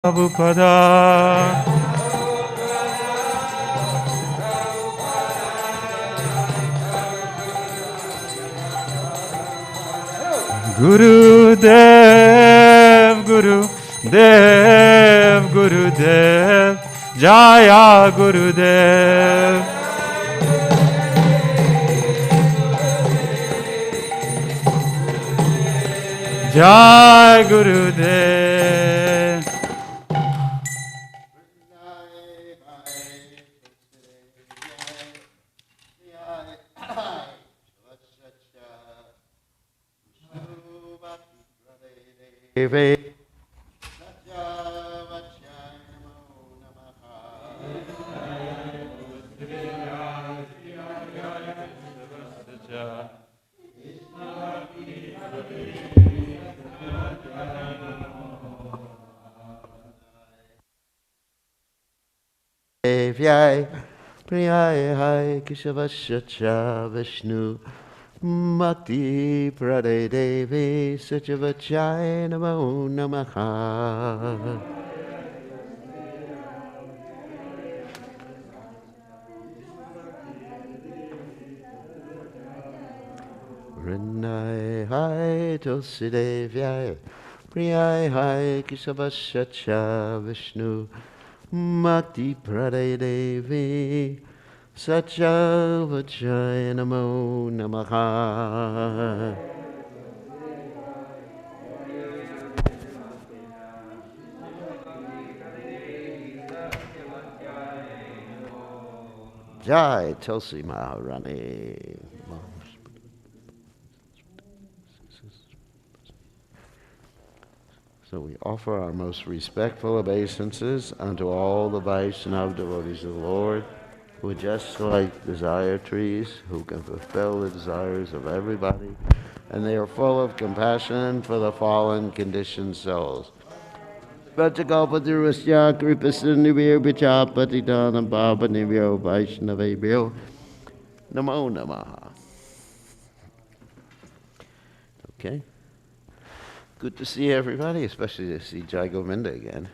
Prabhupada. Guru Dev, Guru Dev, Guru Dev, Jaya Guru Dev. Jai Guru Dev. Vyai Priyai Hai Keshavasya Vishnu Mati Prade Devi Satyavachai Namo Namaha Rinai Hai Tulsi Devyai Priyai Hai Keshavasya Vishnu Mati Prade Devi Satyavachai Namo Namaha Jai Tulsi Maharani. So we offer our most respectful obeisances unto all the Vaishnava devotees of the Lord, who are just like desire trees, who can fulfill the desires of everybody, and they are full of compassion for the fallen, conditioned souls. Vachakalpatirusya kripasindhivyo vichapatitanam papanivyo vaishnavebhyo namo namaha. Okay. Good to see everybody, especially to see Jai Govinda again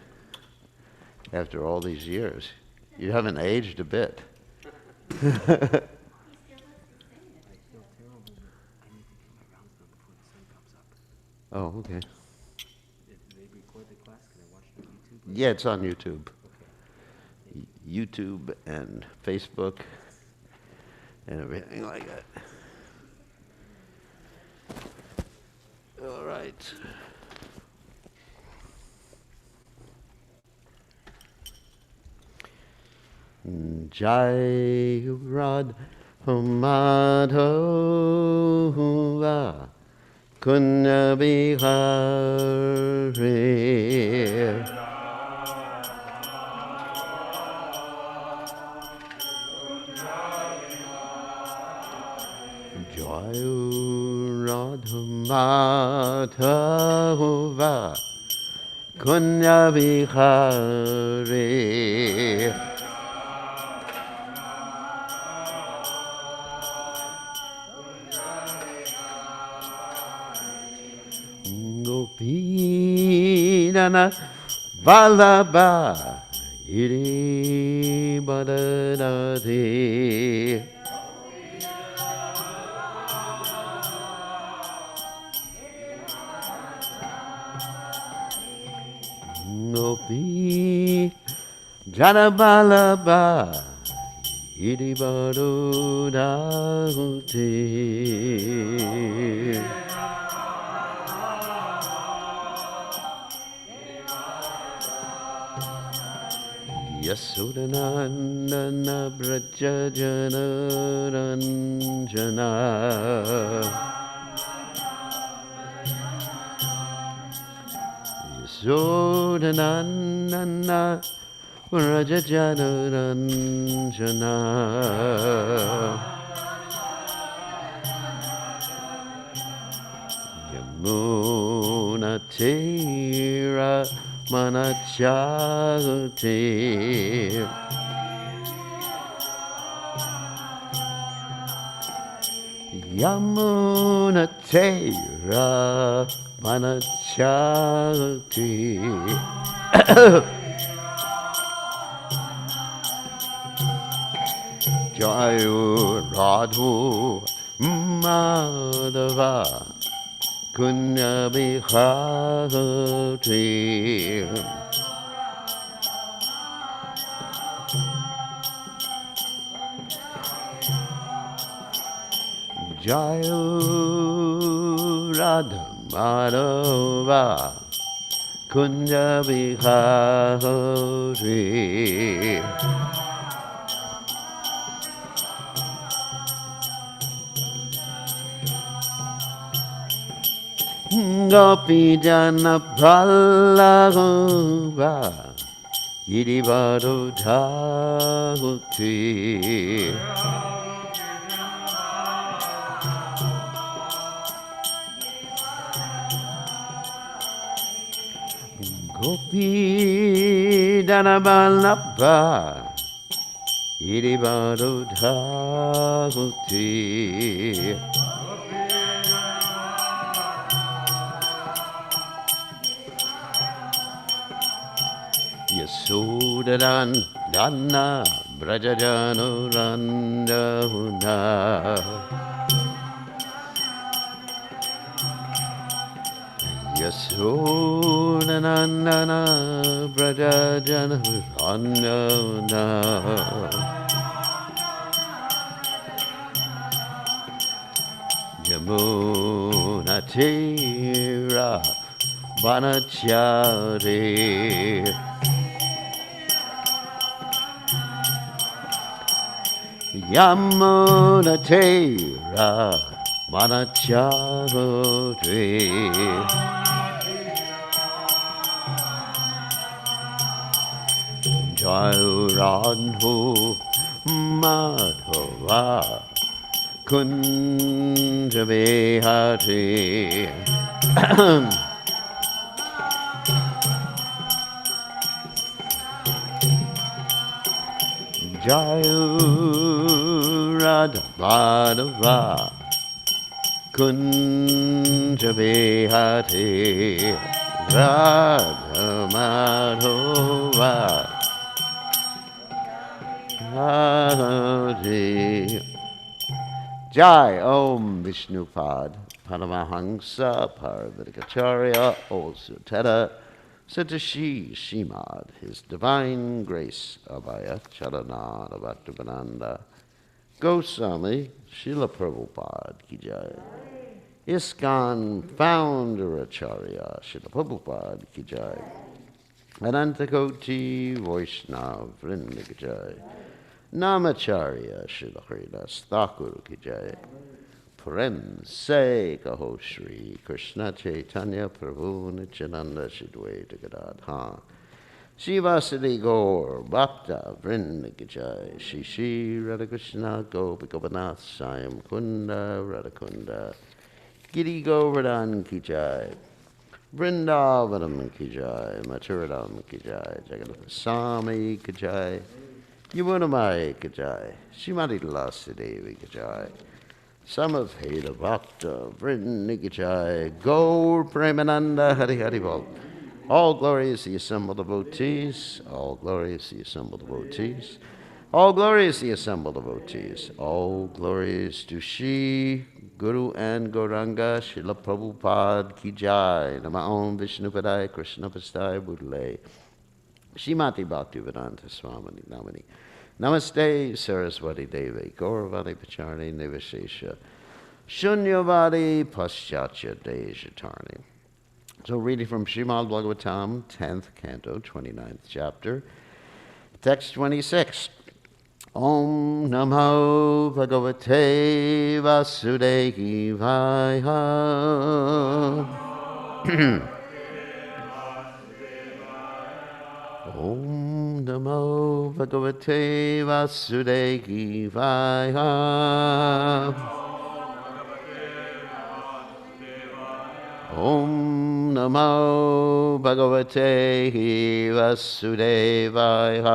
after all these years. You haven't aged a bit. Oh, okay. Yeah, it's on YouTube. YouTube and Facebook and everything like that. All right. Jai Radha Madhava Kunya Bihari Jai Radha Madhava Kunya Bihari Gopinana Vallabha Iri Badanati Gopi Janabalabha Iri Badanati Yasudanandana Brajajana Ranjana Yasudanandana Brajajana Ranjana Yamuna Tira Manachati Yamuna Tera Manachati Jayu Radhu Madhava Kunya Bihati Jayu Radha Madhava Kunya Bihari Gopi Jana Pralava Yidivado Dhaguti Gopi Jana Pralava Yidivado Dhaguti Yasudaran Dana Brajajano Randahuna Yasudanandana Brajajano Randahuna Yamuna Tira Vanachari Yamuna Tera Manacharoti Jayurandhu Madhava Kunjabihati Jayu Radha Madhava Kunja Bihati Radha Madhava Hare Jai Om Vishnupad Paramahansa Parvadikacharya Osuteta Satashi Shimad, His Divine Grace Abhaya Charanada Bhaktivedanta Goswami Srila Prabhupada Ki Jai. ISKCON Founder Acharya Srila Prabhupada Ki Jai. Anantakoti Vaishnav Vrinda Ki Jai. Namacharya Srila Haridas Thakur Ki Jai. Prem Se Kaho Shri Krishna Chaitanya Prabhu Nityananda Shidwaita Gadadha Shivasadi Gaur Bhakta Vrinda Ki Jai Shri Shri Radha Krishna Gopi Gopinath Sayam Kunda Radha Kunda Giri Govardhan Ki Jai Vrindavanam Ki Jai Mathuradam Ki Jai Jagannath Swami Ki Jai Yamunamai Ki Jai Srimati Lasadevi Ki Jai Samavheda Bhakta Vrinda Ki Jai Gaur Premananda Hari Hari Bol. All glory is the assembled devotees, all glory is the assembled devotees, all glory is the assembled devotees, all glory is to Shri Guru and Gauranga Srila Prabhupada Ki Jai. Nama Om Vishnupadaya Krishna Pastai Budle Shrimati Bhaktivedanta Swami Namani Namaste Saraswati Devi Gauravani Pacharni Nivashesha Shunyavadi Paschatya Dejatarni. So reading from Srimad Bhagavatam, 10th canto, 29th chapter, text 26. Om Namo Bhagavate Vasudevaya. Om Namo Bhagavate Vasudevaya. Om Namo Bhagavate Vasudevaya.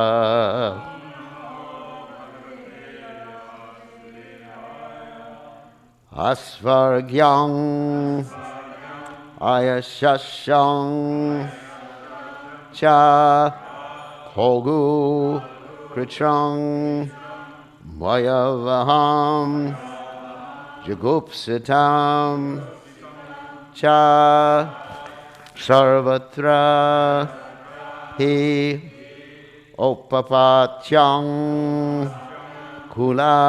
Asvargyang Ayashasyang cha hogu kritrang vayavaham jagupsitam cha sarvatra hi opapatyang kulastriyaha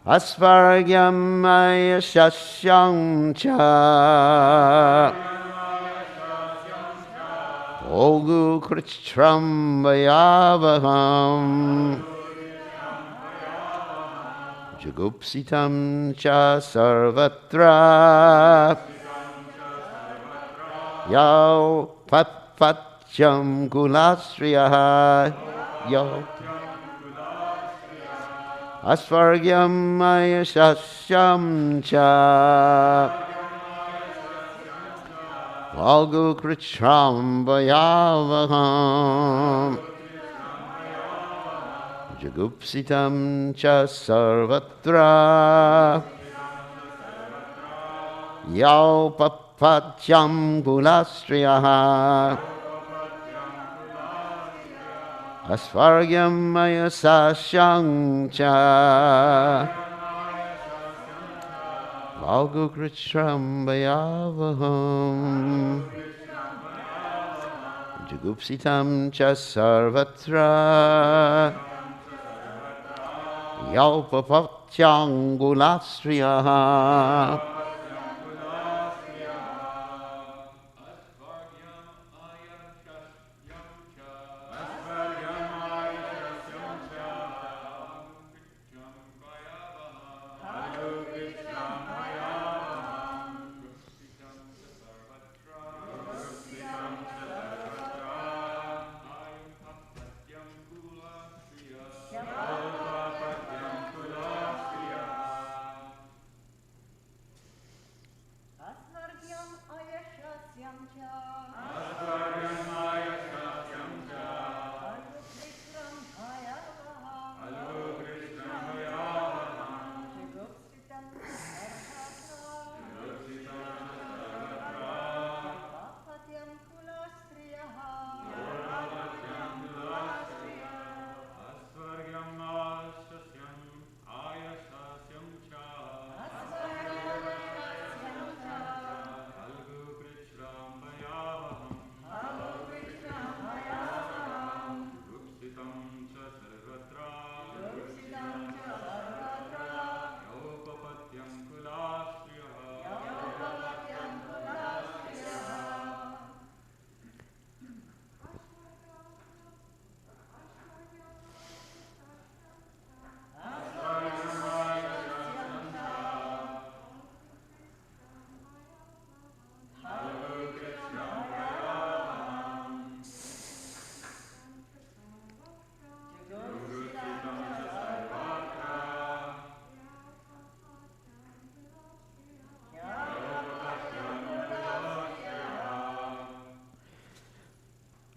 asvargyam ayashasyam cha ogu kritram vayavaham jagupsitam cha sarvatra yau patpatyam kulastriyaha yau asvargyam ayashasyam cha valgu kritram vayavaham jagupsitam cha sarvatra yau papatyam kulastriyaha asvargyam ayasasyang cha valgu kritram vayavaham jagupsitam cha sarvatra yau papatyam kulastriyaha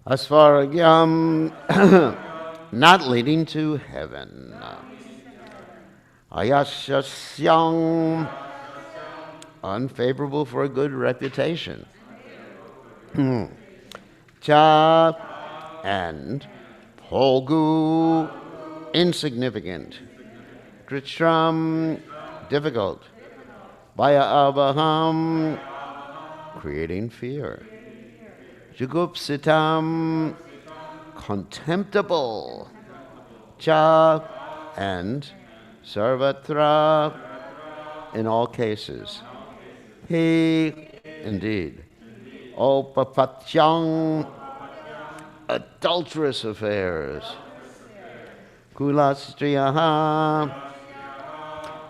asvargyam not leading to heaven ayashasyang unfavorable for a good reputation cha and hogu insignificant kritram difficult vaya abaham creating fear jugupsitam contemptible cha and sarvatra in all cases he indeed opapatyang adulterous affairs kulastriyaha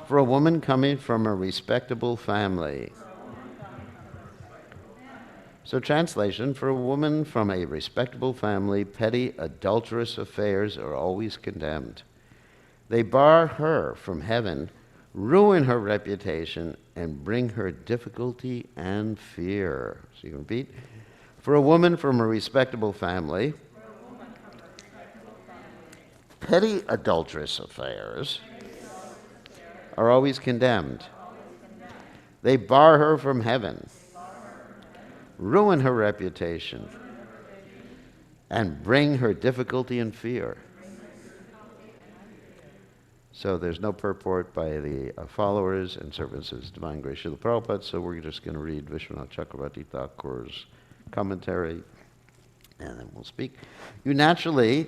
for a woman coming from a respectable family. So translation, for a woman from a respectable family, petty adulterous affairs are always condemned. They bar her from heaven, ruin her reputation, and bring her difficulty and fear. So you can repeat. For a woman from a respectable family, petty adulterous affairs are always condemned. They bar her from heaven, ruin her reputation, and bring her difficulty and fear. So there's no purport by the followers and servants of His Divine Grace Srila Prabhupada, so we're just going to read Vishwanath Chakravarti Thakur's commentary, and then we'll speak. You naturally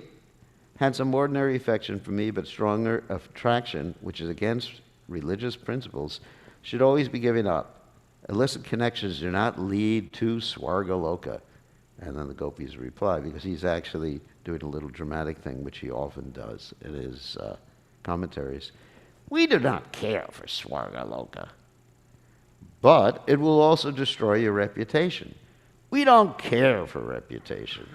had some ordinary affection for me, but stronger attraction, which is against religious principles, should always be given up. Illicit connections do not lead to Swargaloka. And then the gopis reply, because he's actually doing a little dramatic thing, which he often does in his commentaries. We do not care for Swargaloka, but it will also destroy your reputation. We don't care for reputation.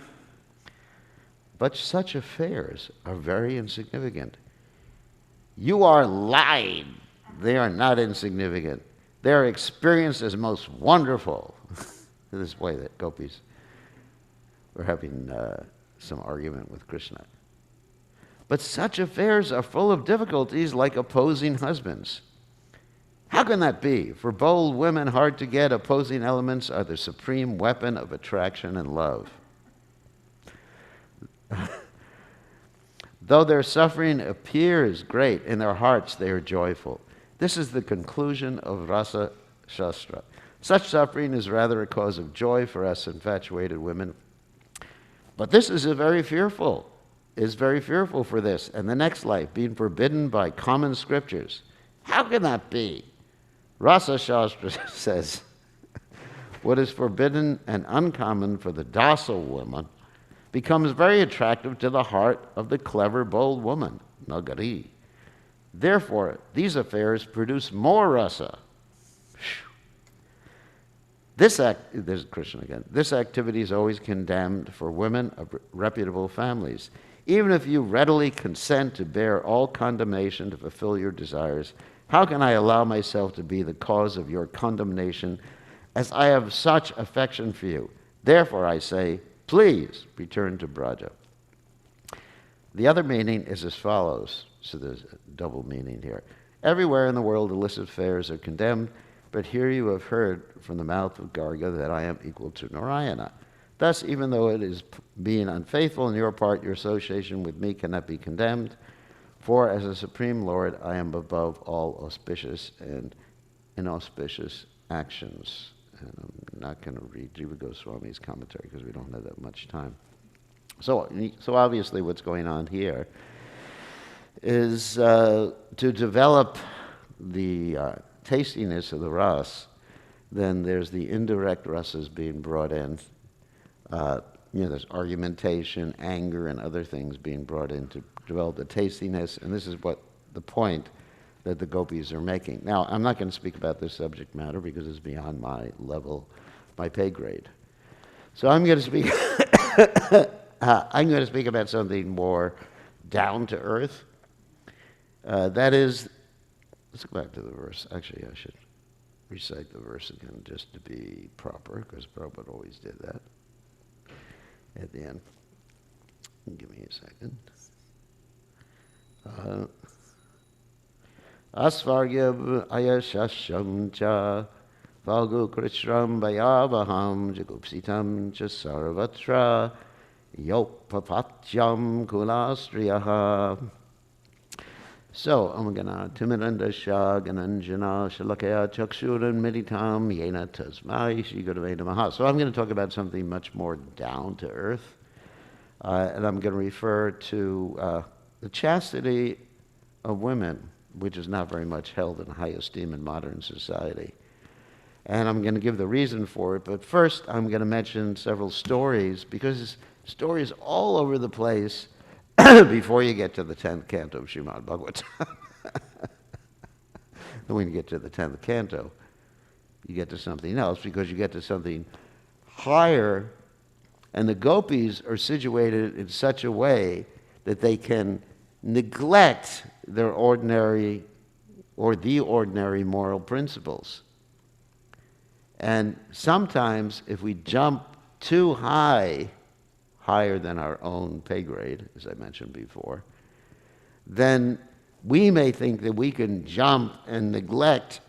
But such affairs are very insignificant. You are lying. They are not insignificant. They are experienced as most wonderful. This way that gopis were having some argument with Krishna. But such affairs are full of difficulties like opposing husbands. How can that be? For bold women, hard to get, opposing elements are the supreme weapon of attraction and love. Though their suffering appears great, in their hearts they are joyful. This is the conclusion of Rasa Shastra. Such suffering is rather a cause of joy for us infatuated women. But this is very fearful for this and the next life, being forbidden by common scriptures. How can that be? Rasa Shastra says, what is forbidden and uncommon for the docile woman becomes very attractive to the heart of the clever, bold woman, Nagari. Therefore, these affairs produce more rasa. There's Krishna again. This activity is always condemned for women of reputable families. Even if you readily consent to bear all condemnation to fulfill your desires, how can I allow myself to be the cause of your condemnation, as I have such affection for you? Therefore, I say, please return to Braja. The other meaning is as follows. So there's a double meaning here. Everywhere in the world, illicit affairs are condemned, but here you have heard from the mouth of Garga that I am equal to Narayana. Thus, even though it is being unfaithful on your part, your association with me cannot be condemned. For as a Supreme Lord, I am above all auspicious and inauspicious actions. And I'm not going to read Jiva Goswami's commentary because we don't have that much time. So obviously what's going on here is to develop the tastiness of the ras, then there's the indirect rasas being brought in. There's argumentation, anger, and other things being brought in to develop the tastiness, and this is what the point that the gopis are making. Now, I'm not going to speak about this subject matter because it's beyond my level, my pay grade. So I'm going to speak. I'm going to speak about something more down to earth. That is, let's go back to the verse. Actually, I should recite the verse again just to be proper, because Prabhupada always did that at the end. Give me a second. Asvargyab ayashasham cha falgu krishram bayavaham jagupsitam cha sarvatra yopapatyam kulastriyaha. So, Amagana Timirandasha Gananjana Shalakaya Chakshuran Meditam Yena Tasmai Shri Gurave Namaha. So I'm going to talk about something much more down to earth. And I'm going to refer to the chastity of women, which is not very much held in high esteem in modern society. And I'm going to give the reason for it. But first, I'm going to mention several stories, because stories all over the place before you get to the 10th canto of Srimad Bhagavatam. Then when you get to the 10th canto, you get to something else, because you get to something higher, and the gopis are situated in such a way that they can neglect their ordinary or the ordinary moral principles. And sometimes if we jump too high, higher than our own pay grade, as I mentioned before, then we may think that we can jump and neglect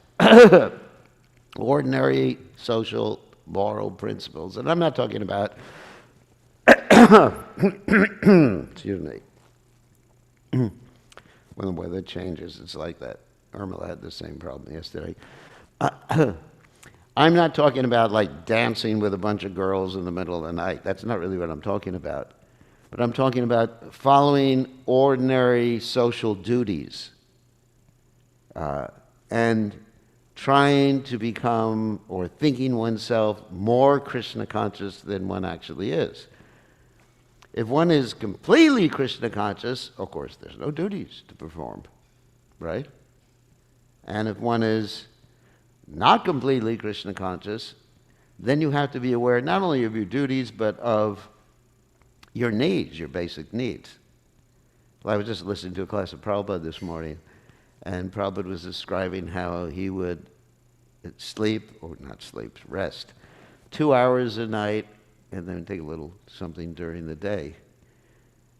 ordinary social moral principles. And I'm not talking about, excuse me, when the weather changes, it's like that. Irma had the same problem yesterday. I'm not talking about like dancing with a bunch of girls in the middle of the night. That's not really what I'm talking about. But I'm talking about following ordinary social duties and trying to become or thinking oneself more Krishna conscious than one actually is. If one is completely Krishna conscious, of course, there's no duties to perform, right? And if one is not completely Krishna conscious, then you have to be aware not only of your duties, but of your needs, your basic needs. Well, I was just listening to a class of Prabhupada this morning, and Prabhupada was describing how he would rest 2 hours a night, and then take a little something during the day.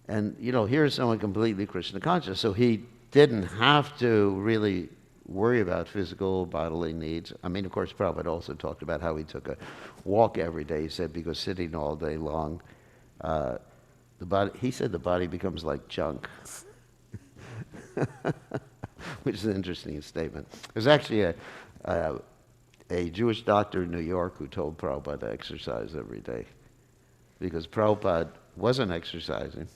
And, here's someone completely Krishna conscious, so he didn't have to really worry about physical bodily needs. I mean, of course, Prabhupada also talked about how he took a walk every day. He said because sitting all day long, the body becomes like junk, which is an interesting statement. There's actually a Jewish doctor in New York who told Prabhupada to exercise every day because Prabhupada wasn't exercising,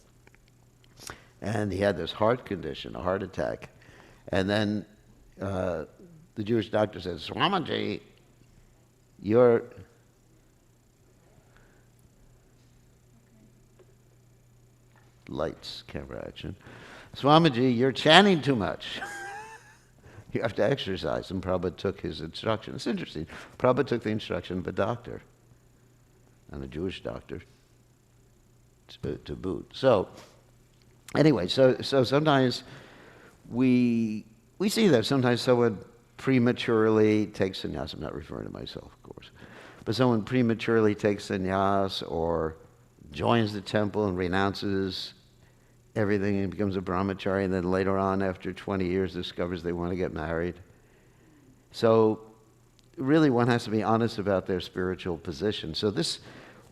and he had this heart condition, a heart attack, and then the Jewish doctor said, Swamiji, you're... Lights, camera action. Swamiji, you're chanting too much. You have to exercise. And Prabhupada took his instruction. It's interesting. Prabhupada took the instruction of a doctor, and a Jewish doctor to boot. So, anyway, so sometimes we see that sometimes someone prematurely takes sannyas. I'm not referring to myself, of course. But someone prematurely takes sannyas or joins the temple and renounces everything and becomes a brahmachari, and then later on, after 20 years, discovers they want to get married. So really one has to be honest about their spiritual position. So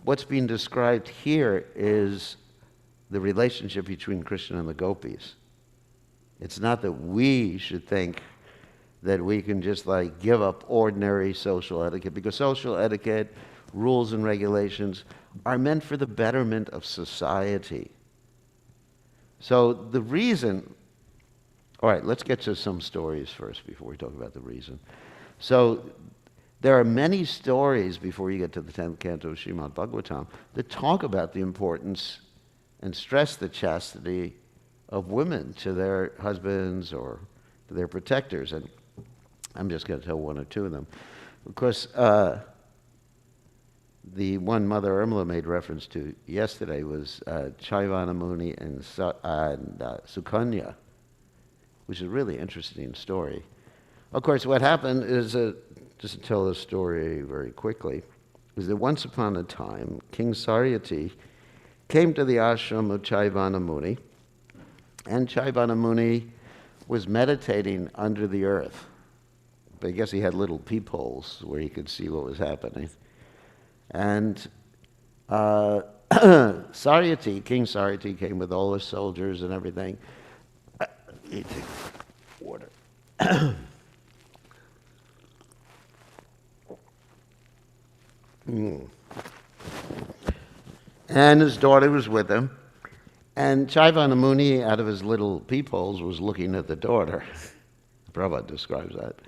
what's being described here is the relationship between Krishna and the gopis. It's not that we should think that we can just like give up ordinary social etiquette, because social etiquette, rules and regulations are meant for the betterment of society. So the reason, all right, let's get to some stories first before we talk about the reason. So there are many stories before you get to the 10th canto of Srimad Bhagavatam that talk about the importance and stress the chastity of women to their husbands or to their protectors. And I'm just going to tell one or two of them. Of course, the one Mother Irmala made reference to yesterday was Chaivana Muni and Sukanya, which is a really interesting story. Of course, what happened is, just to tell the story very quickly, is that once upon a time, King Saryati came to the ashram of Chaivana Muni, and Chaivana Muni was meditating under the earth. But I guess he had little peepholes where he could see what was happening. And Saryati, King Saryati, came with all his soldiers and everything. He take water. And his daughter was with him. And Chaivana Muni, out of his little peepholes, was looking at the daughter. Prabhupada describes that.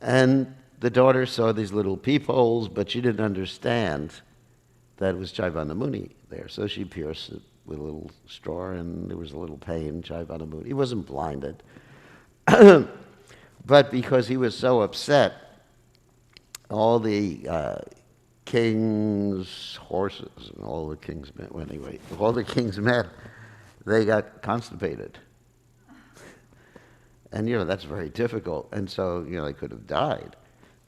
And the daughter saw these little peepholes, but she didn't understand that it was Chaivana Muni there. So she pierced it with a little straw, and there was a little pain. Chaivana Muni, he wasn't blinded. But because he was so upset, all the king's horses and all the king's men, well, anyway, all the king's men, they got constipated. And, that's very difficult. And so, they could have died.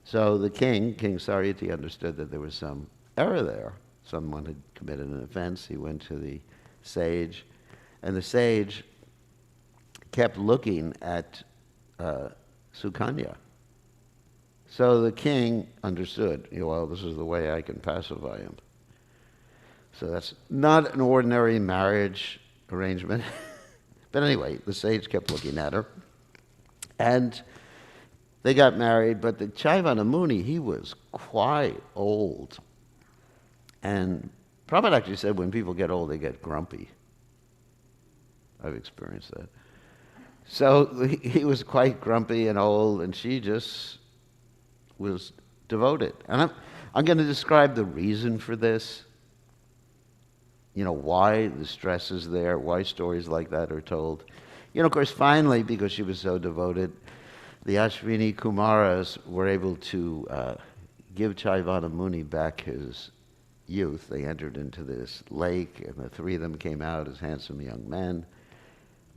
So the King Saryati, understood that there was some error there. Someone had committed an offense. He went to the sage, and the sage kept looking at Sukanya. So the king understood, well, this is the way I can pacify him. So that's not an ordinary marriage arrangement. But anyway, the sage kept looking at her. And they got married, but the Chaivana Muni, he was quite old. And Prabhupada actually said when people get old, they get grumpy. I've experienced that. So he was quite grumpy and old, and she just was devoted. And I'm going to describe the reason for this. Why the stress is there, why stories like that are told. Of course, finally, because she was so devoted, the Ashwini Kumaras were able to give Chaivana Muni back his youth. They entered into this lake, and the three of them came out as handsome young men.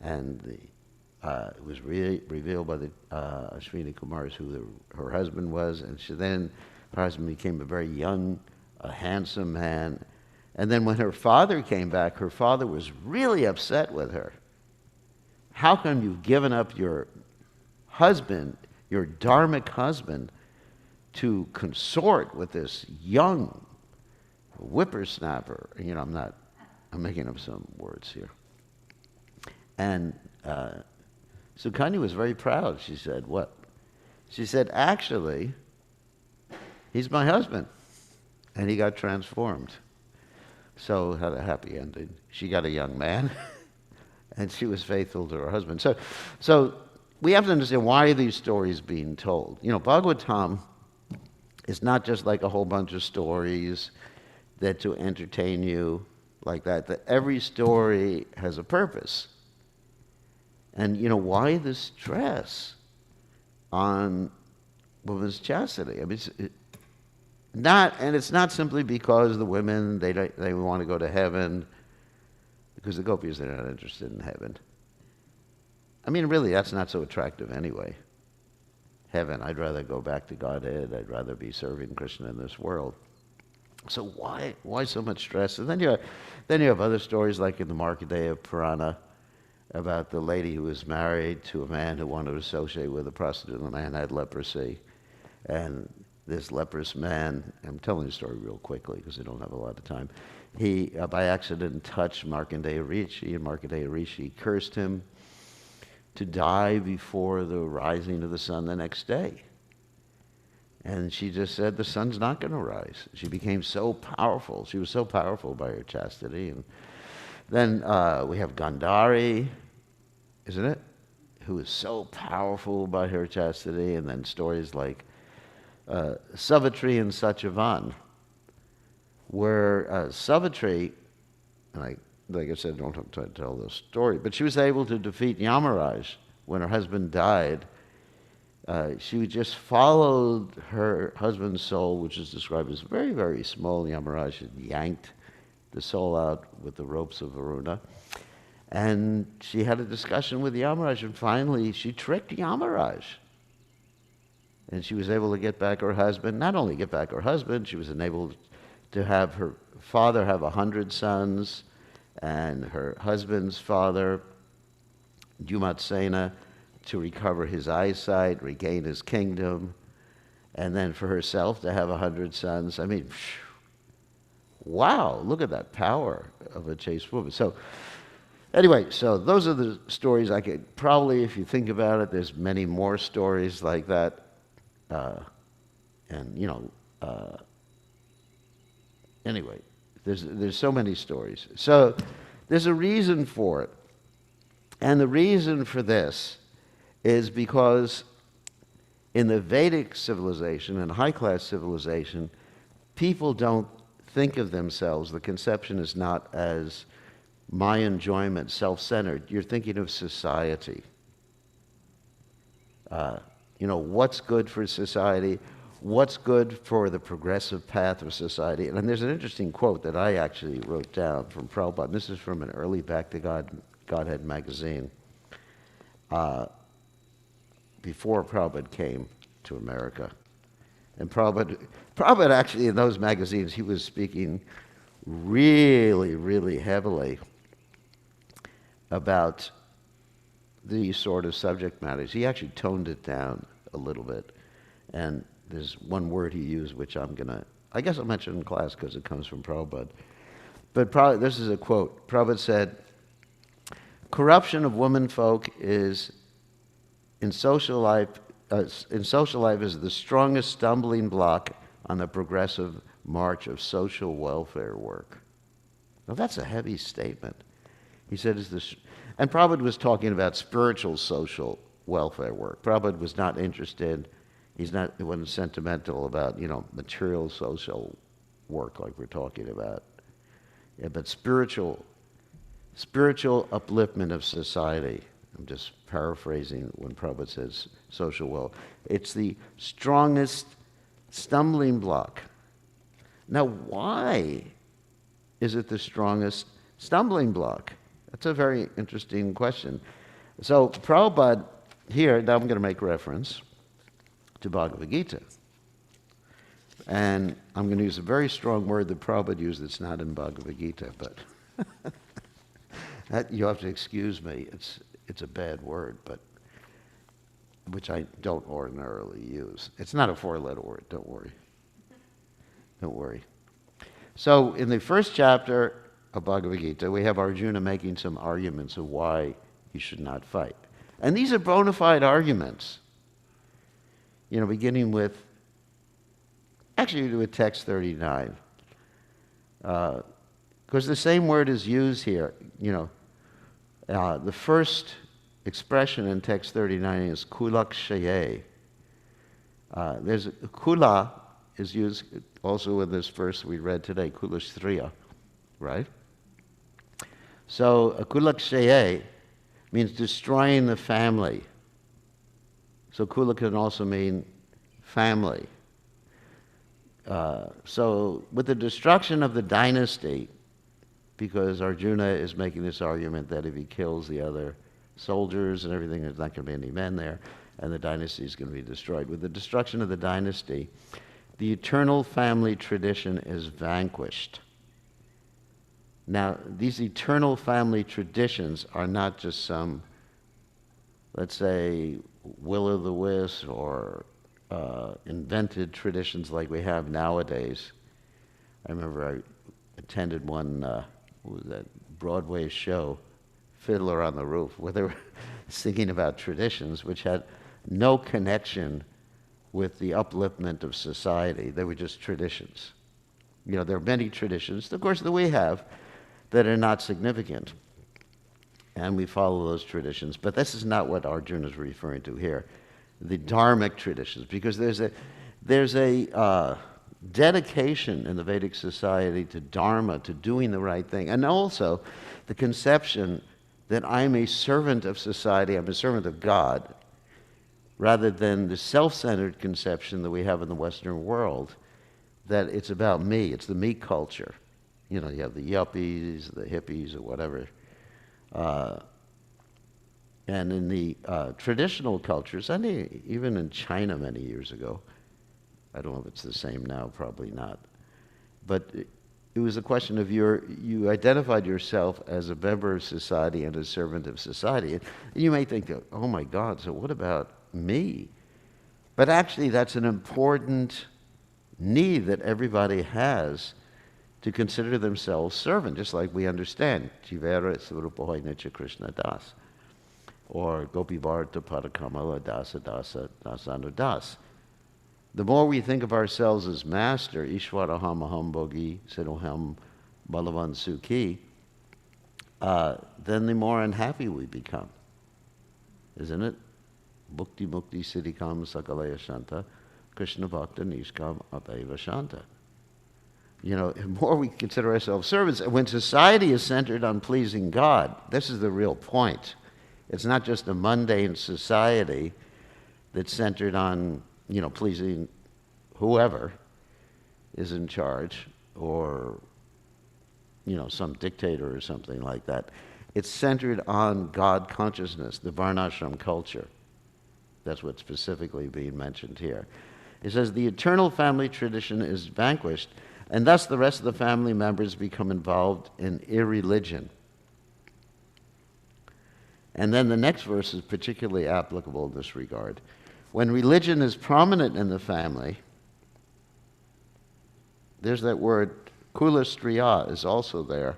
And it was revealed by the Ashwini Kumaras who her husband was. And then her husband became a very young, handsome man. And then when her father came back, her father was really upset with her. How come you've given up your husband, your dharmic husband, to consort with this young whippersnapper? I'm making up some words here. And Sukanya was very proud. She said, what? She said, actually, he's my husband. And he got transformed. So had a happy ending. She got a young man, and she was faithful to her husband. So we have to understand why are these stories being told. Bhagavatam is not just like a whole bunch of stories that to entertain you like that. That every story has a purpose. And why the stress on women's chastity? I mean, it's not simply because the women they want to go to heaven, because the gopis, they're not interested in heaven. I mean, really, that's not so attractive anyway. Heaven, I'd rather go back to Godhead. I'd rather be serving Krishna in this world. So why so much stress? And then you have other stories like in the Markandeya Purana about the lady who was married to a man who wanted to associate with a prostitute, and the man had leprosy, and this leprous man, I'm telling the story real quickly because I don't have a lot of time, he, by accident, touched Markandeya Rishi, and Markandeya Rishi cursed him to die before the rising of the sun the next day. And she just said, the sun's not going to rise. She became so powerful. She was so powerful by her chastity. And then we have Gandhari, isn't it? Who is so powerful by her chastity. And then stories like Savitri and Satyavan, where Savitri, and like I said, I don't have time to tell this story, but she was able to defeat Yamaraj when her husband died. She just followed her husband's soul, which is described as very, very small. Yamaraj had yanked the soul out with the ropes of Varuna. And she had a discussion with Yamaraj, and finally she tricked Yamaraj. And she was able to get back her husband. Not only get back her husband, she was enabled to have her father have 100 sons, and her husband's father, Jumatsena, to recover his eyesight, regain his kingdom, and then for herself to have 100 sons. I mean, wow, look at that power of a chaste woman. So anyway, so those are the stories I could probably, if you think about it, there's many more stories like that. Anyway, there's so many stories. So there's a reason for it. And the reason for this is because in the Vedic civilization and high-class civilization, people don't think of themselves, the conception is not as my enjoyment, self-centered. You're thinking of society. What's good for society, what's good for the progressive path of society. And there's an interesting quote that I actually wrote down from Prabhupada. This is from an early Back to Godhead magazine. Before Prabhupada came to America. And Prabhupada actually, in those magazines, he was speaking really, really heavily about these sort of subject matters. He actually toned it down a little bit. And there's one word he used which I guess I'll mention in class because it comes from Prabhupada. But this is a quote. Prabhupada said, corruption of womenfolk is in social life is the strongest stumbling block on the progressive march of social welfare work. Now that's a heavy statement. He said, and Prabhupada was talking about spiritual social welfare work. Prabhupada was not interested, he wasn't sentimental about, material social work like we're talking about. Yeah, but spiritual upliftment of society. I'm just paraphrasing when Prabhupada says social welfare. It's the strongest stumbling block. Now, why is it the strongest stumbling block? That's a very interesting question. So Prabhupada here, now I'm going to make reference to Bhagavad Gita. And I'm going to use a very strong word that Prabhupada used that's not in Bhagavad Gita, but you have to excuse me. It's a bad word, but which I don't ordinarily use. It's not a four-letter word, don't worry. Don't worry. So in the first chapter of Bhagavad Gita, we have Arjuna making some arguments of why he should not fight. And these are bona fide arguments. Beginning with, actually with text 39. Because the same word is used here. The first expression in text 39 is kulakshaye. There's kula is used also in this verse we read today, kulastriya, right? So kulakshaye means destroying the family. So kula can also mean family. So with the destruction of the dynasty, because Arjuna is making this argument that if he kills the other soldiers and everything, there's not going to be any men there, and the dynasty is going to be destroyed. With the destruction of the dynasty, the eternal family tradition is vanquished. Now, these eternal family traditions are not just some, let's say, will-o'-the-wisp or invented traditions like we have nowadays. I remember I attended one, what was that, Broadway show, Fiddler on the Roof, where they were singing about traditions which had no connection with the upliftment of society. They were just traditions. There are many traditions, of course, that we have that are not significant. And we follow those traditions. But this is not what Arjuna is referring to here. The dharmic traditions, because there's a dedication in the Vedic society to dharma, to doing the right thing, and also the conception that I'm a servant of society, I'm a servant of God, rather than the self-centered conception that we have in the Western world, that it's about me, it's the me culture. You have the yuppies, the hippies, or whatever. And in the traditional cultures, and even in China many years ago, I don't know if it's the same now, probably not. But it was a question of you identified yourself as a member of society and a servant of society. And you may think, oh my God, so what about me? But actually that's an important need that everybody has to consider themselves servant, just like we understand. Jivera Swarupohoy Nicha Krishna Das. Or Gopi Bharata Padakamala Dasa Dasa Dasanu Das. The more we think of ourselves as master, Ishwaraham Aham Bhogi Siddhoham Balavan Sukhi, then the more unhappy we become. Isn't it? Bhukti Mukti Siddhikam Sakalaya Shanta, Krishna Bhakta Nishkam Apaiva Shanta. The more we consider ourselves servants, and when society is centered on pleasing God, this is the real point. It's not just a mundane society that's centered on, pleasing whoever is in charge, or, some dictator or something like that. It's centered on God consciousness, the Varnashram culture. That's what's specifically being mentioned here. It says, the eternal family tradition is vanquished, and thus the rest of the family members become involved in irreligion. And then the next verse is particularly applicable in this regard. When religion is prominent in the family, there's that word, kula striya is also there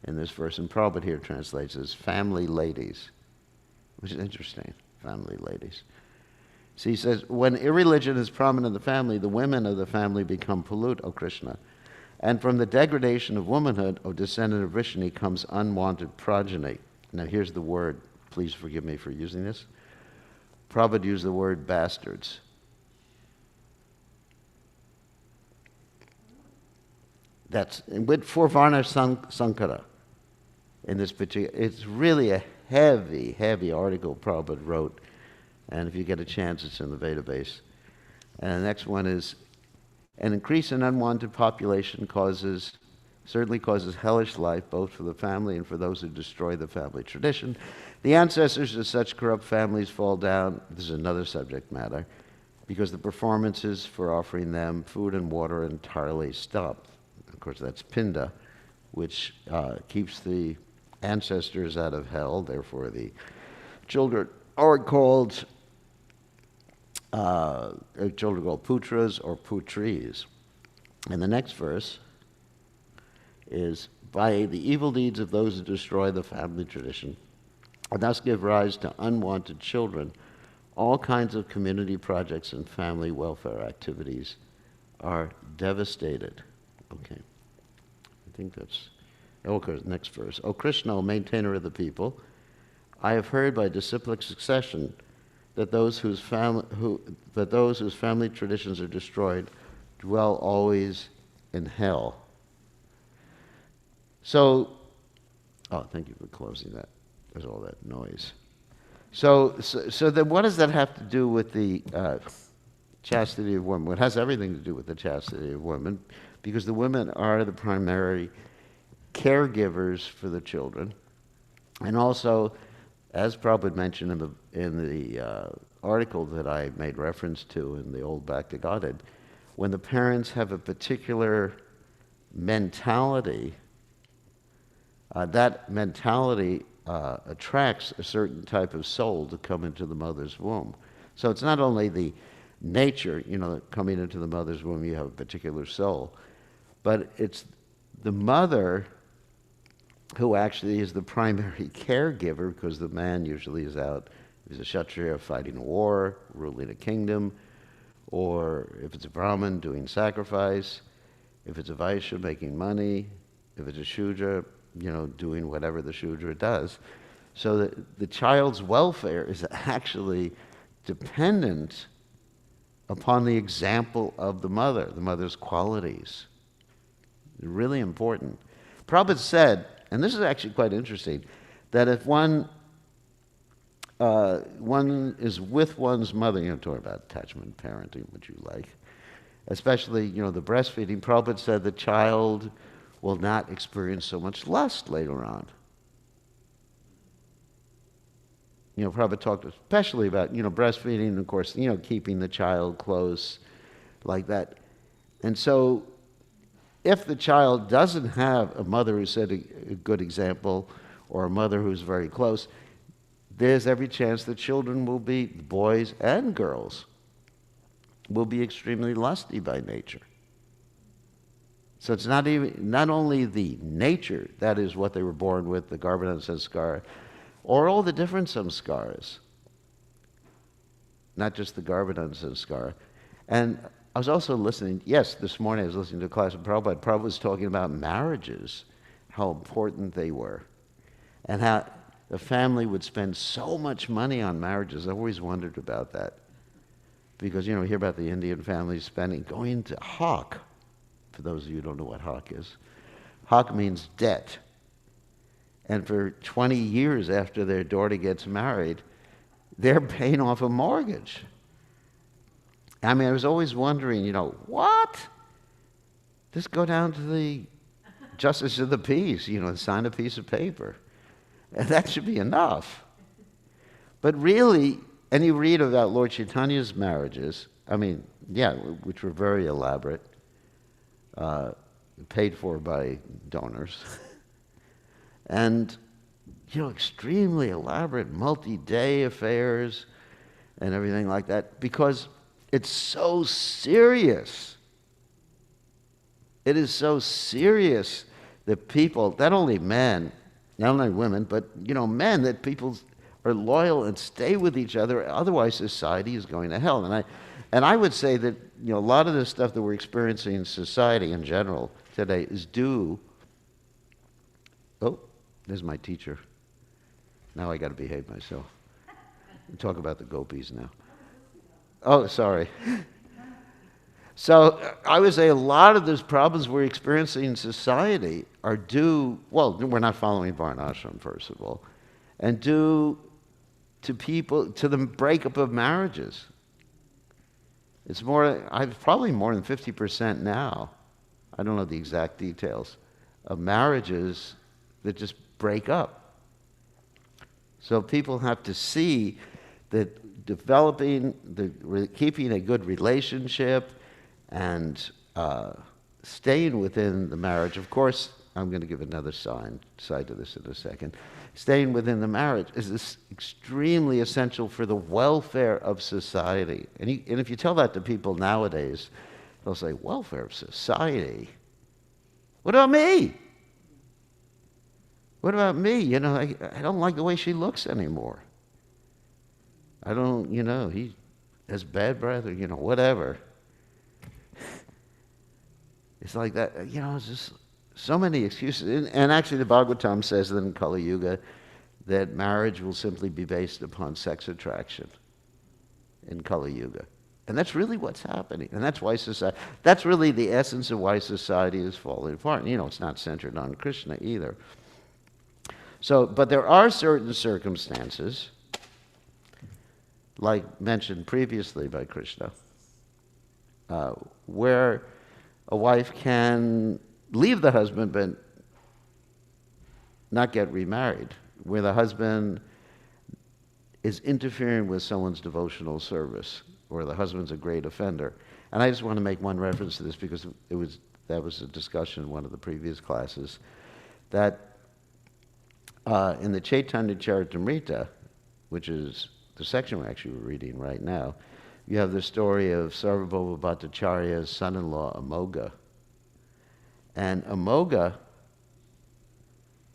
in this verse, and Prabhupada here translates as family ladies, which is interesting, family ladies. So he says, when irreligion is prominent in the family, the women of the family become polluted, O Krishna. And from the degradation of womanhood, O descendant of Vrishni, comes unwanted progeny. Now here's the word, please forgive me for using this. Prabhupada used the word bastards. That's with for Varna Sankara in this particular, it's really a heavy, heavy article Prabhupada wrote. And if you get a chance, it's in the database. And the next one is, an increase in unwanted population certainly causes hellish life, both for the family and for those who destroy the family tradition. The ancestors of such corrupt families fall down, this is another subject matter, because the performances for offering them food and water entirely stop. Of course, that's Pinda, which keeps the ancestors out of hell, therefore the children are called putras or putris. And the next verse is, by the evil deeds of those who destroy the family tradition, and thus give rise to unwanted children, all kinds of community projects and family welfare activities are devastated. Okay. I think that's, okay, next verse. O Krishna, O maintainer of the people, I have heard by disciplic succession that those whose family traditions are destroyed dwell always in hell. So, oh, thank you for closing that. There's all that noise. So then what does that have to do with the chastity of women? Well, it has everything to do with the chastity of women, because the women are the primary caregivers for the children. And also, as Prabhupada mentioned in the article that I made reference to in the old Back to Godhead, when the parents have a particular mentality, that mentality attracts a certain type of soul to come into the mother's womb. So it's not only the nature, coming into the mother's womb, you have a particular soul, but it's the mother who actually is the primary caregiver, because the man usually is out, he's a Kshatriya fighting a war, ruling a kingdom, or if it's a Brahmin, doing sacrifice, if it's a Vaishya, making money, if it's a Shudra, doing whatever the Shudra does. So that the child's welfare is actually dependent upon the example of the mother's qualities. They're really important. Prabhupada said, and this is actually quite interesting, that if one is with one's mother, talking about attachment parenting, which you like, especially, the breastfeeding, Prabhupada said the child will not experience so much lust later on. Prabhupada talked especially about, breastfeeding, and of course, keeping the child close like that. And so, if the child doesn't have a mother who set a good example, or a mother who's very close, there's every chance that children will be, boys and girls, will be extremely lusty by nature. So it's not only the nature, that is what they were born with, the Garbhadhan sanskara, or all the different samskaras, not just the Garbhadhan sanskara. And I was also listening, this morning I was listening to a class of Prabhupada. Prabhupada was talking about marriages, how important they were, and how the family would spend so much money on marriages. I always wondered about that. Because, we hear about the Indian families going to hawk. For those of you who don't know what hawk is. Hawk means debt. And for 20 years after their daughter gets married, they're paying off a mortgage. I was always wondering, what? Just go down to the justice of the peace, sign a piece of paper. And that should be enough. But really, and you read about Lord Chaitanya's marriages, which were very elaborate, paid for by donors, and, extremely elaborate multi-day affairs. and everything like that, because it's so serious. It is so serious that people, not only men, not only women, but men, that people are loyal and stay with each other. Otherwise, society is going to hell. And I would say that a lot of this stuff that we're experiencing in society in general today is due. Oh, there's my teacher. Now I got to behave myself. We talk about the gopis now. Oh, sorry. So I would say a lot of those problems we're experiencing in society are due, well, we're not following Varnashram, first of all, and due to the breakup of marriages. It's probably more than 50% now. I don't know the exact details of marriages that just break up. So people have to see that keeping a good relationship and staying within the marriage. Of course, I'm going to give another side to this in a second. Staying within the marriage is extremely essential for the welfare of society. And if you tell that to people nowadays, they'll say, welfare of society? What about me? What about me? I don't like the way she looks anymore. I don't, he has bad breath or, whatever. It's like that, it's just so many excuses. And actually the Bhagavatam says that in Kali Yuga that marriage will simply be based upon sex attraction in Kali Yuga. And that's really what's happening. And that's why that's really the essence of why society is falling apart. It's not centered on Krishna either. So, but there are certain circumstances, like mentioned previously by Krishna, where a wife can leave the husband but not get remarried, where the husband is interfering with someone's devotional service, or the husband's a great offender. And I just want to make one reference to this because that was a discussion in one of the previous classes, that in the Chaitanya Charitamrita, which is the section we're actually reading right now, you have the story of Sarvabhauma Bhattacharya's son-in-law, Amoga. And Amoga,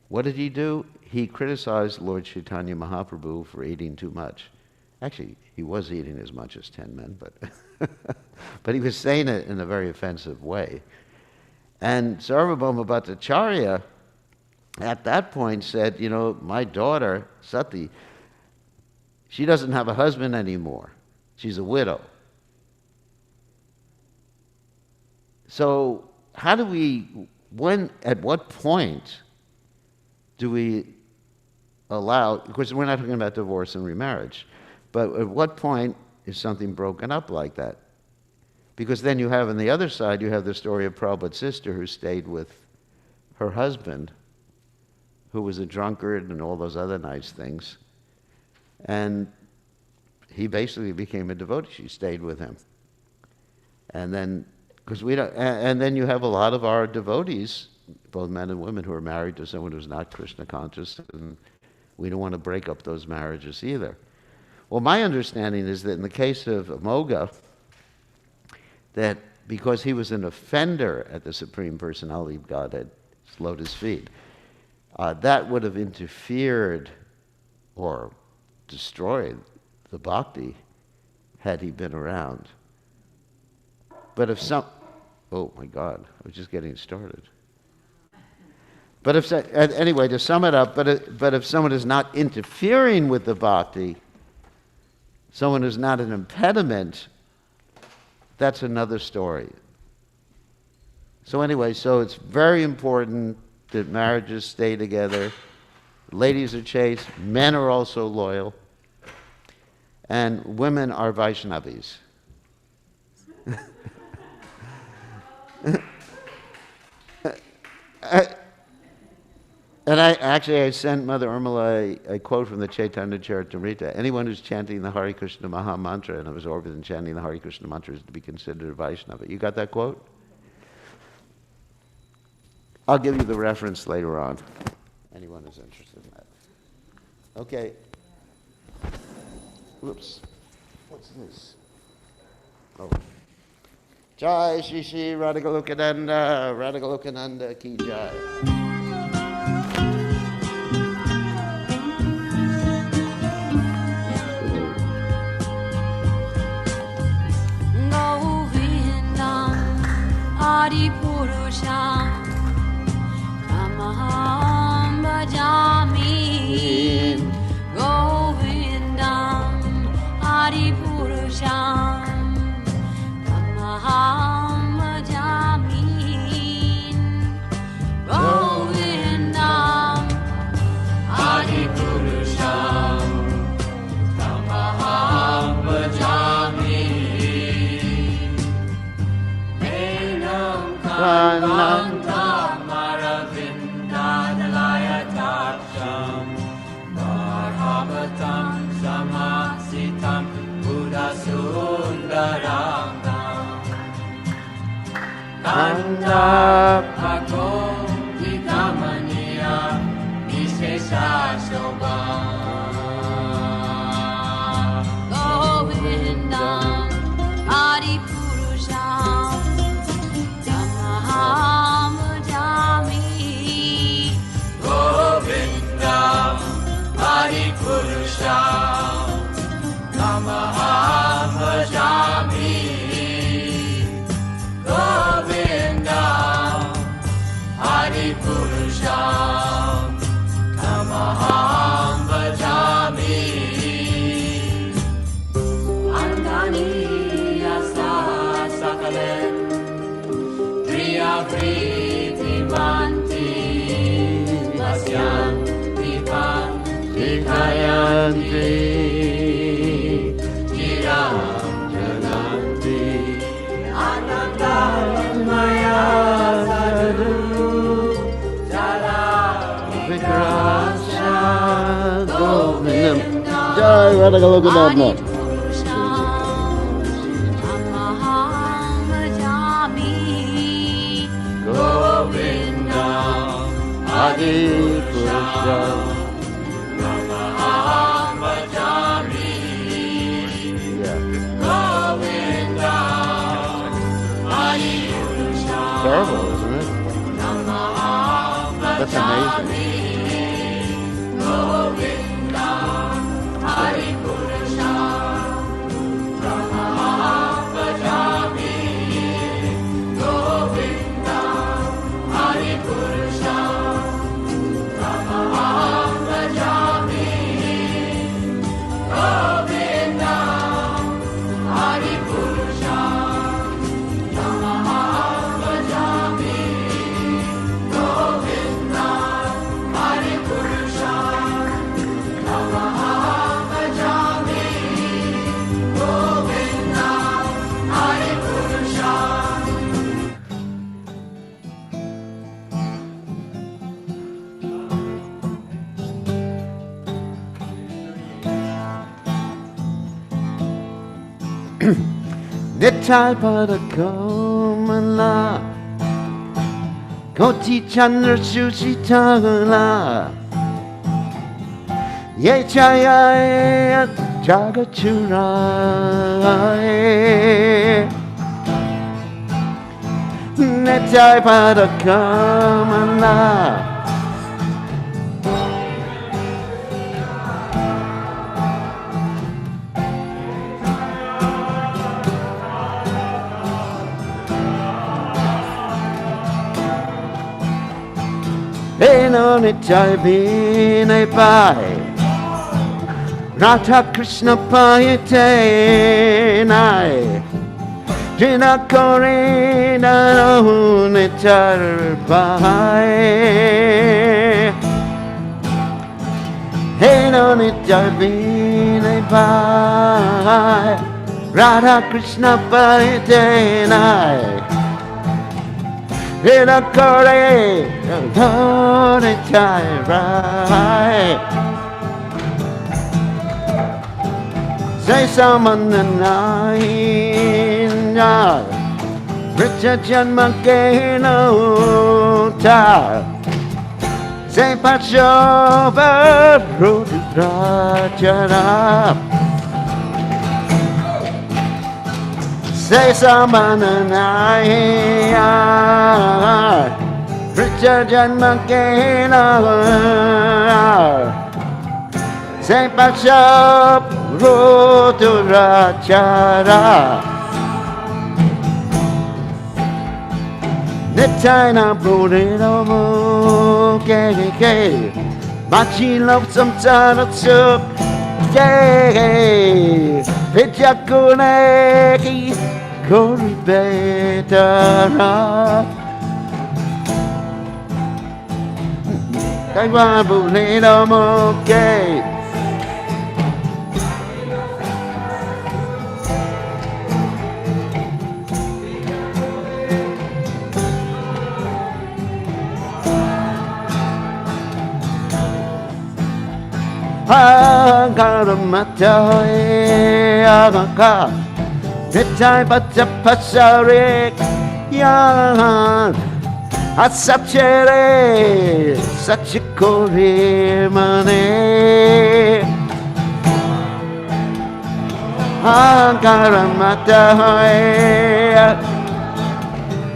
what did he do? He criticized Lord Chaitanya Mahaprabhu for eating too much. Actually, he was eating as much as 10 men, but, but he was saying it in a very offensive way. And Sarvabhauma Bhattacharya, at that point, said, my daughter, Sati, she doesn't have a husband anymore. She's a widow. So how do at what point do we allow, of course we're not talking about divorce and remarriage, but at what point is something broken up like that? Because then you have on the other side, you have the story of Prabhupada's sister who stayed with her husband, who was a drunkard and all those other nice things. And he basically became a devotee. She stayed with him. And then, and then you have a lot of our devotees, both men and women, who are married to someone who's not Krishna conscious, and we don't want to break up those marriages either. Well, my understanding is that in the case of Amoga, that because he was an offender at the Supreme Personality of Godhead, lotus feet, that would have interfered or destroyed the bhakti had he been around. But if oh my God, I was just getting started. But anyway, to sum it up, but if someone is not interfering with the bhakti, someone who's not an impediment, that's another story. So anyway, so it's very important that marriages stay together. Ladies are chaste, men are also loyal, and women are Vaishnavis. And I sent Mother Urmila a quote from the Chaitanya Charitamrita. Anyone who's chanting the Hare Krishna Maha Mantra and absorbed in chanting the Hare Krishna Mantra is to be considered a Vaishnava. You got that quote? I'll give you the reference later on. Anyone who's interested in that. Okay. Whoops. What's this? Oh. Jai Shri Shri Radhagalokananda Ki Jai. Adi Purusham Tamaham Bhajami Govindam Adi Purusham Tamaham Bhajami Govindam Adi Purusham Tamaham Bhajami Ananta Maravinda Dalaya Taksham Marhamatam Samasitam Buddha Sundaram Kanda Bhagom Vikamaniya Vishesha Shobha Govindam Adi Purusham Govindam Adi Purusham Tamaham Bhajami Govindam Adi Purusham Tamaham Bhajami Andani Yasa Sakalem Priya Priti Vanti Masyan Divan Dikayanti Jiram Jananti Ananda Maya Sadhu Jala Vikrasha Govindam Jai Radhagalokananda. Adi Purusham Tamaham Bhajami Govindam Adi Purusham. Terrible, isn't it? That's amazing. Govindam Adi Purusham Tamaham Bhajami Govindam Adi Purusham Nitai pada komala Koti chandra sushi tagala Ye chaya jagachura Nitai pada komala Eno Nitai Vinay Pai Radha Krishna Payate Nai Jina Korina Nitai Pai Eno Nitai Vinay Pai Radha Krishna Payate Nai In a curry, don't it right? Say someone the nine, Richard Jan Makeno, Say Pachover, Rudy Rajana. Say samananaya Richa janmakena Say pachap roturachara Nitana Burinomo Keke Machi love some time of soup Keke Pichakuneki Koribetara Kaiwa Burinomo Keke Hangaramatay Agaka Nitay Pachapasarik Yan Asapchere Sachikori Mane Hangaramatay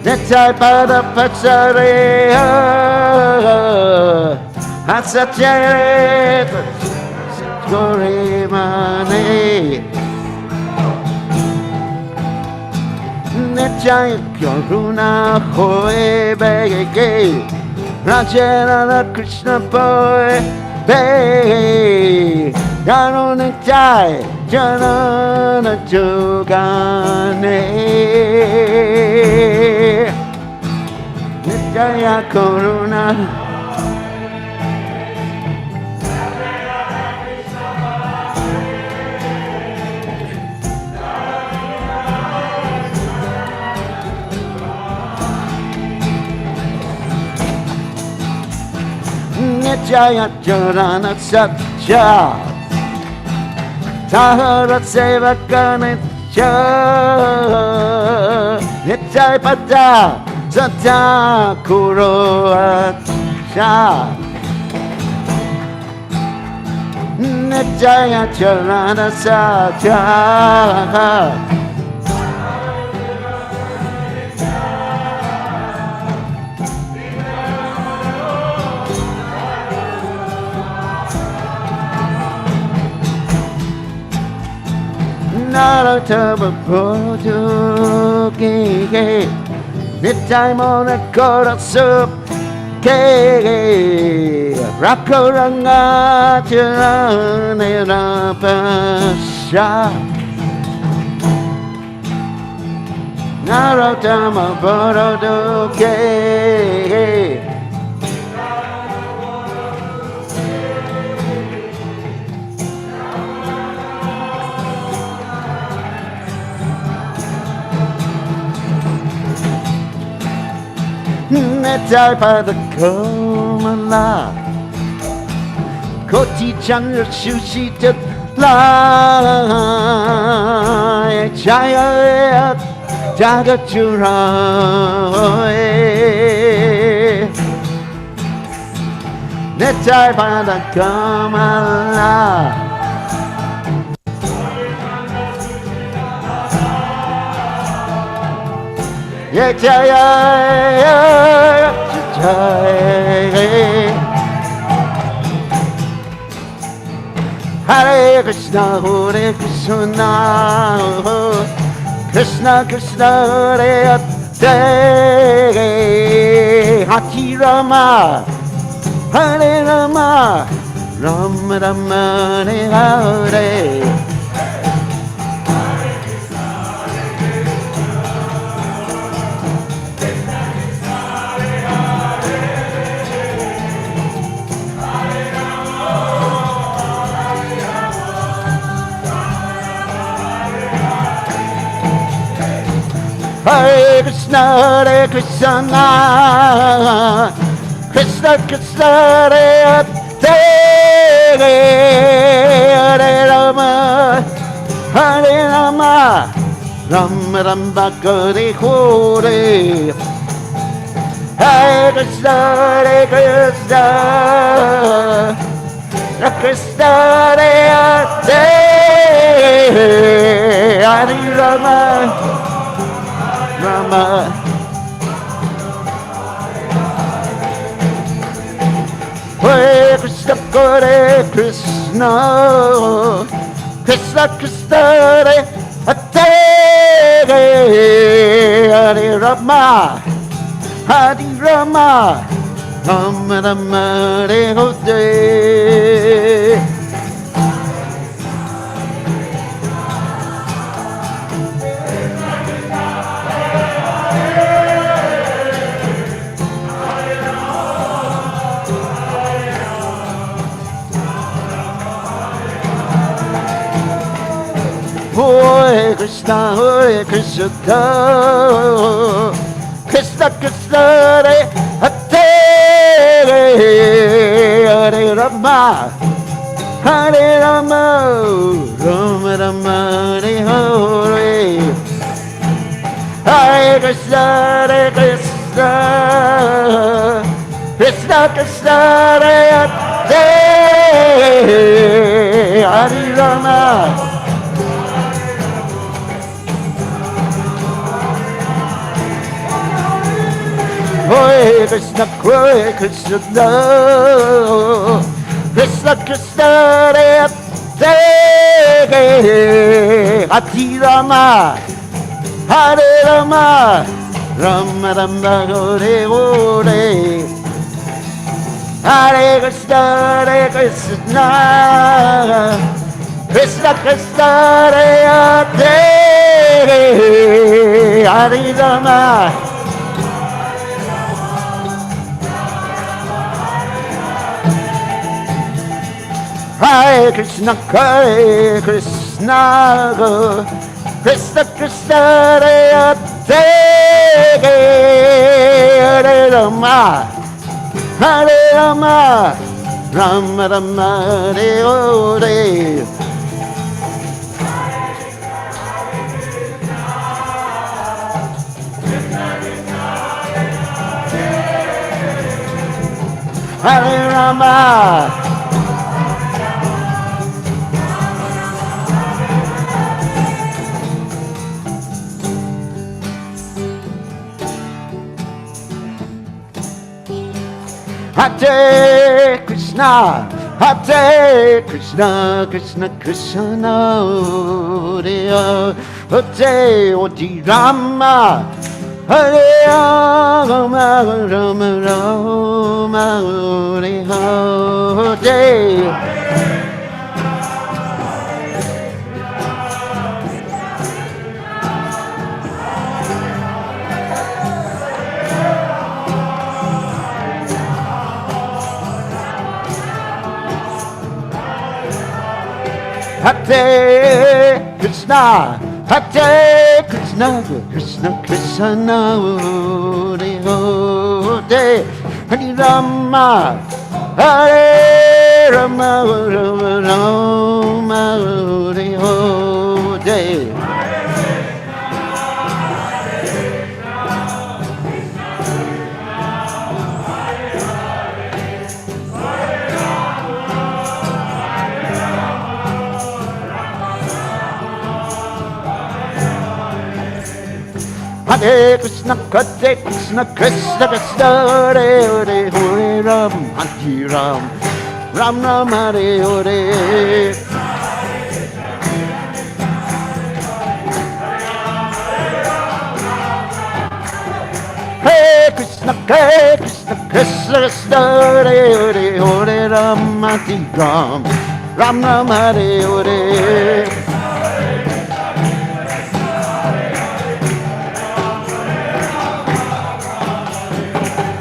Nitay Pachapasarik Asapchere Gorimane Nechai Karuna Hoy Bege Rajana Krishna Boy Be Darunitai Janana Jogane Nechaya Karuna Jaya Jarana Satya Tahara Sevakanitya Nityai Pada Sata Kuro Aksha Nityaya Jarana Satya Naratama Proto Keke Nitai Mona Kora Sup Keke Rakoranga Tirana Pasha Naratama Proto Keke Nitai Pada Komala Koti Chandra Sushi Tatla Jaya Jagachura Nitai Pada Komala Yeah, Jaya, Hare Krishna, Hare Krishna, Krishna Krishna, Hare Hare, Hare Rama, Hare Rama, Rama Rama, Hare Hare. Hare Krishna, Krishna Krishna, Hare Hare, Hare Rama, Hare Rama, Rama Rama, Hare Hare. Hare Krishna, Krishna Hare Hare, Hare Rama. Rama. Hare Krishna, Hare Krishna, Krishna Krishna, Hare Hare Rama, Hare Rama, Rama Rama, Hare Hare. Hare Krishna, Hare Krishna, Krishna Krishna, Hare Hare, Hare Rama, Hare Rama, Rama Rama, Hare Hare. Hare Krishna, Hare Krishna, Krishna Krishna, Hare Hare, Hare Rama. Hare Krishna, Hare Krishna, Krishna Krishna, Hare Hare, Hare Rama, Hare Rama, Rama Rama, Hare Hare. Hare Krishna, Hare Krishna, Krishna Krishna, Hare Hare, Hare Rama. Hare Krishna, Hare Krishna, Krishna Krishna, Hare Hare, Hare Rama, Hare Rama, Rama Rama, Hare Hare. Hare Rama. Hare Krishna, Hare Krishna, Krishna Krishna, Hare Hare, Hare Rama, Hare Rama, Rama Rama, Hare Hare. Hare Krishna, Hare Krishna, Krishna Krishna, Hare Hare, Hare Rama, Hare Rama, Rama Rama, Hare Hare. Hare Krishna, Hare Krishna, Krishna Krishna, Hare Hare, Hare Ram, Hare Ram, Ram Ram, Hare Hare. Hare Krishna, Krishna Krishna, Hare Hare, Hare Ram, Hare Ram, Ram Ram, Hare Hare.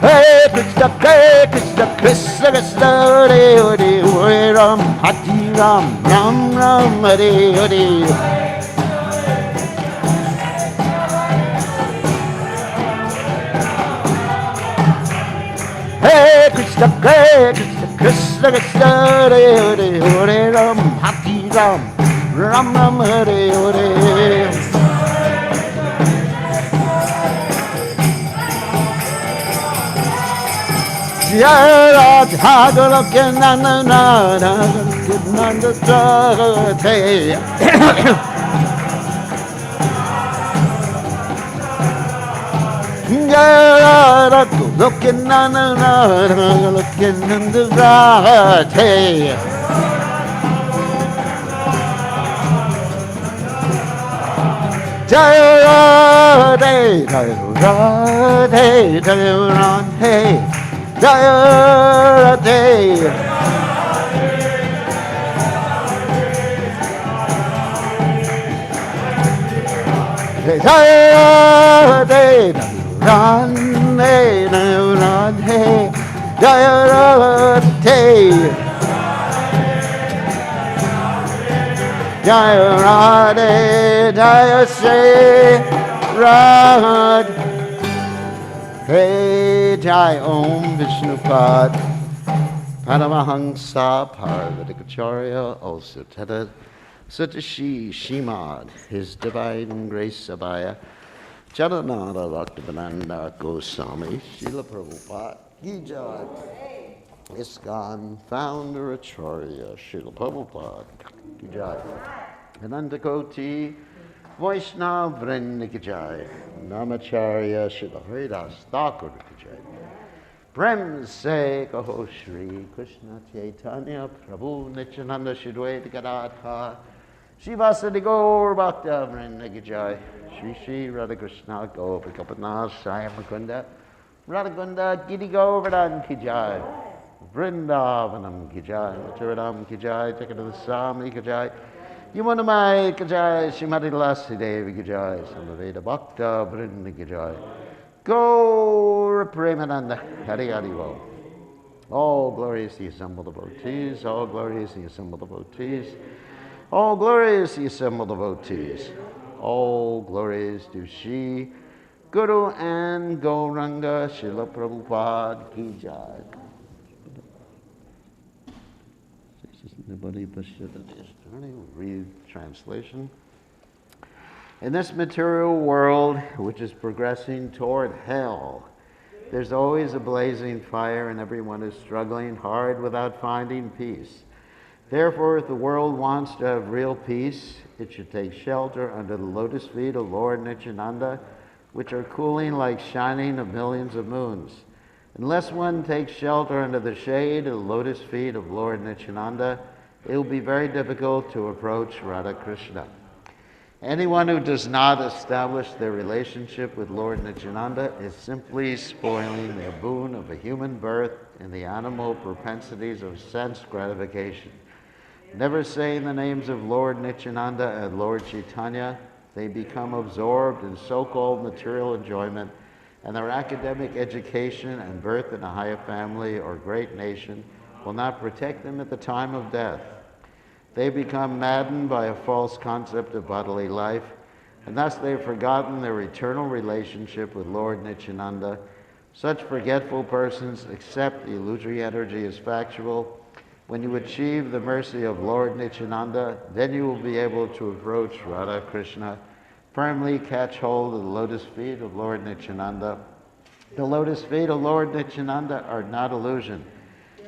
Hare Krishna, Krishna Krishna, Hare Hare, Hare Ram, Hare Ram, Ram Ram, Hare Hare. Hare Krishna, Krishna Krishna, Hare Hare, Hare Ram, Hare Ram, Ram Ram, Hare Hare. Radha Goloke Nana Nana Nanda Jagate. Looking on the road, looking in the right, hey. Jaya Radhe, Jaya Radhe, Jaya Radhe, Jaya Radhe. Jaya Radhe, Radhe, Radhe, Jaya Radhe. Jaya Radhe, Jaya Shri Radhe, Jai Om Vishnupad, Paramahansa Parvatikacharya, also tethered Satashi Shimad, His Divine Grace Abhaya, Charanada Bhaktivedanta Goswami, Srila Prabhupada, Ki Jai, ISKCON Founder Acharya, Srila Prabhupada, Ki Jai, Anandakoti, Vaishnav Vrinda Ki Jai, Namacharya, Srila Haridas Thakur Ki Jai, Prem Se Kaho Shri Krishna Chaitanya Prabhu Nityananda Shri Advaita Gadadhar Shivasadi Gaur Bhakta Vrinda Ki Jai, Shri Shri Radha Krishna Gopikapana Sayam Mukunda Radha Kunda Giri Govardhan Ki Jai, Vrindavanam Ki Jai, Mathuradam Ki Jai, Jagadasami Ki Jai, Yamunamai Ki Jai, Srimati Lassi Devi Ki Jai, Samaveda Bhakta Vrinda Ki Jai, Gaur Premananda Hari Hari Wo. All glory is the assembled devotees, all glory is the assembled devotees, all glory is the assembled devotees, all glory is to Shri Guru and Gauranga Srila Prabhupada Ki Jai. Read translation. In this material world, which is progressing toward hell, there's always a blazing fire and everyone is struggling hard without finding peace. Therefore, if the world wants to have real peace, it should take shelter under the lotus feet of Lord Nityananda, which are cooling like shining of millions of moons. Unless one takes shelter under the shade of the lotus feet of Lord Nityananda, it will be very difficult to approach Radha Krishna. Anyone who does not establish their relationship with Lord Nityananda is simply spoiling their boon of a human birth in the animal propensities of sense gratification. Never saying the names of Lord Nityananda and Lord Chaitanya, they become absorbed in so-called material enjoyment, and their academic education and birth in a higher family or great nation will not protect them at the time of death. They become maddened by a false concept of bodily life, and thus they've forgotten their eternal relationship with Lord Nityananda. Such forgetful persons accept the illusory energy as factual. When you achieve the mercy of Lord Nityananda, then you will be able to approach Radha Krishna. Firmly catch hold of the lotus feet of Lord Nityananda. The lotus feet of Lord Nityananda are not illusion.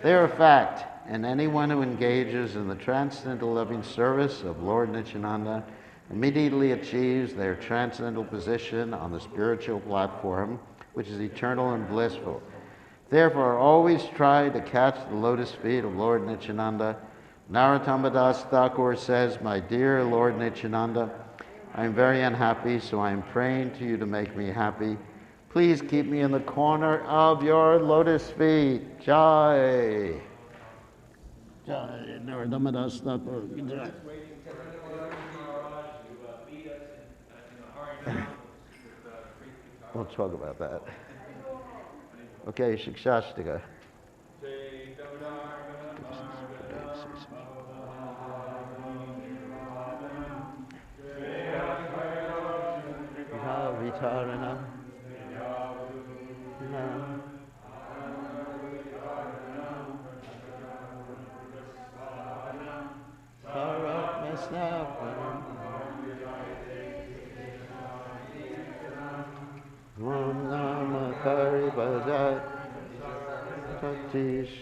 They are fact, and anyone who engages in the transcendental loving service of Lord Nityananda immediately achieves their transcendental position on the spiritual platform, which is eternal and blissful. Therefore, always try to catch the lotus feet of Lord Nityananda. Narottam Das Thakur says, "My dear Lord Nityananda, I am very unhappy, so I am praying to you to make me happy. Please keep me in the corner of your lotus feet." Jai. Jai. Narottam Das Thakur. Jai. We'll talk about that. Okay, Shikshastika. Vitarana. Om Nama Kari Bhajat Satish